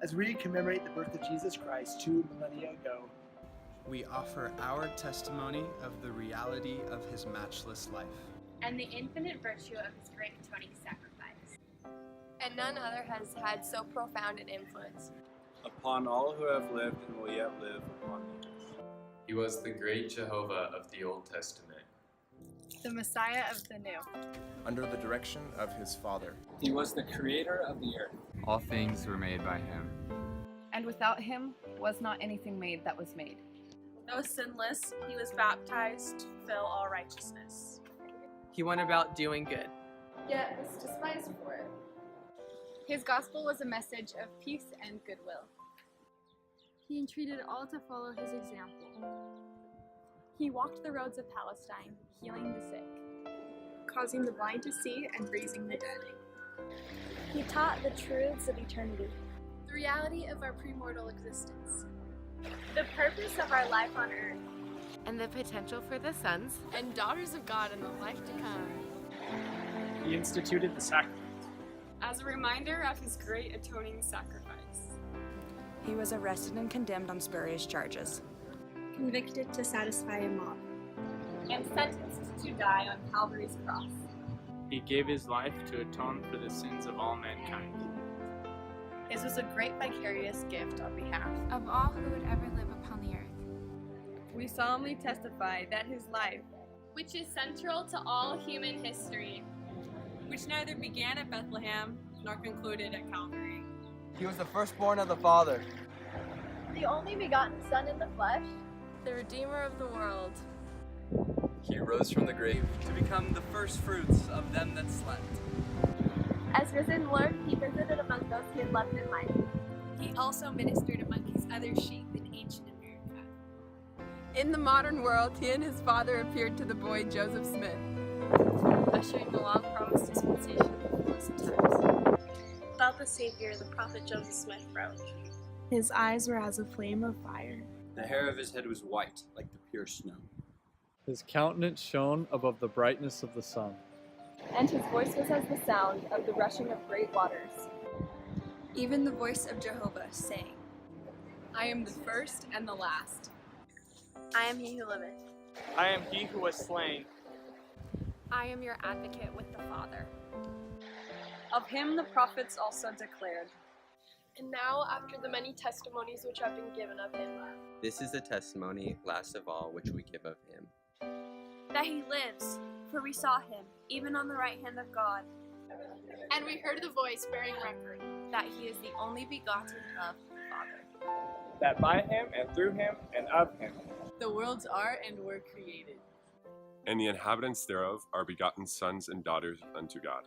As we commemorate the birth of Jesus Christ 2 millennia ago, we offer our testimony of the reality of his matchless life and the infinite virtue of his great atoning sacrifice. And none other has had so profound an influence upon all who have lived and will yet live upon the earth. He was the great Jehovah of the Old Testament, the Messiah of the New, under the direction of his Father. He was the creator of the earth. All things were made by him, and without him was not anything made that was made. Though sinless, he was baptized to fulfill all righteousness. He went about doing good, yet was despised for it. His gospel was a message of peace and goodwill. He entreated all to follow his example. He walked the roads of Palestine, healing the sick, causing the blind to see and raising the dead. He taught the truths of eternity, the reality of our premortal existence, the purpose of our life on earth, and the potential for the sons and daughters of God in the life to come. He instituted the sacrament as a reminder of his great atoning sacrifice. He was arrested and condemned on spurious charges, convicted to satisfy a mob, and sentenced to die on Calvary's cross. He gave his life to atone for the sins of all mankind. His was a great vicarious gift on behalf of all who would ever live upon the earth. We solemnly testify that his life, which is central to all human history, which neither began at Bethlehem nor concluded at Calvary. He was the firstborn of the Father, the only begotten Son in the flesh, the Redeemer of the world. He rose from the grave to become the first fruits of them that slept. As risen Lord, he visited among those he had left in life. He also ministered among his other sheep in ancient America. In the modern world, he and his father appeared to the boy Joseph Smith, ushering the long-promised dispensation of the fullness of times. About the Savior, the prophet Joseph Smith wrote, "His eyes were as a flame of fire. The hair of his head was white, like the pure snow. His countenance shone above the brightness of the sun. And his voice was as the sound of the rushing of great waters. Even the voice of Jehovah, saying, I am the first and the last. I am he who liveth. I am he who was slain. I am your advocate with the Father." Of him the prophets also declared, and now, after the many testimonies which have been given of him, this is the testimony, last of all, which we give of him, that he lives, for we saw him, even on the right hand of God. And we heard the voice bearing record, that he is the only begotten of the Father, that by him and through him and of him the worlds are and were created, and the inhabitants thereof are begotten sons and daughters unto God.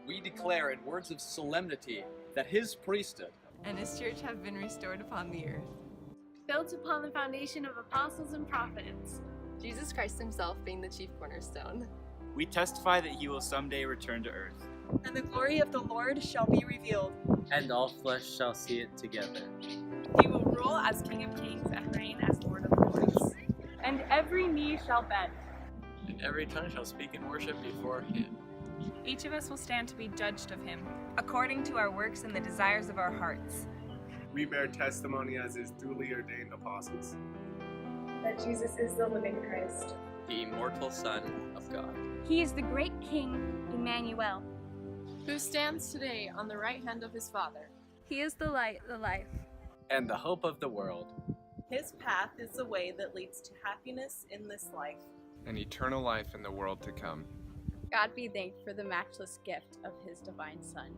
We declare in words of solemnity that his priesthood and his church have been restored upon the earth, built upon the foundation of apostles and prophets, Jesus Christ himself being the chief cornerstone. we testify that he will someday return to earth. And the glory of the Lord shall be revealed, and all flesh shall see it together. He will rule as King of Kings and reign as Lord of Lords. and every knee shall bend, and every tongue shall speak in worship before him. Each of us will stand to be judged of him, according to our works and the desires of our hearts. We bear testimony as his duly ordained apostles, that Jesus is the living Christ, the immortal Son of God. He is the great King, Emmanuel, who stands today on the right hand of his Father. He is the light, the life, and the hope of the world. His path is the way that leads to happiness in this life, and eternal life in the world to come. God be thanked for the matchless gift of his divine Son.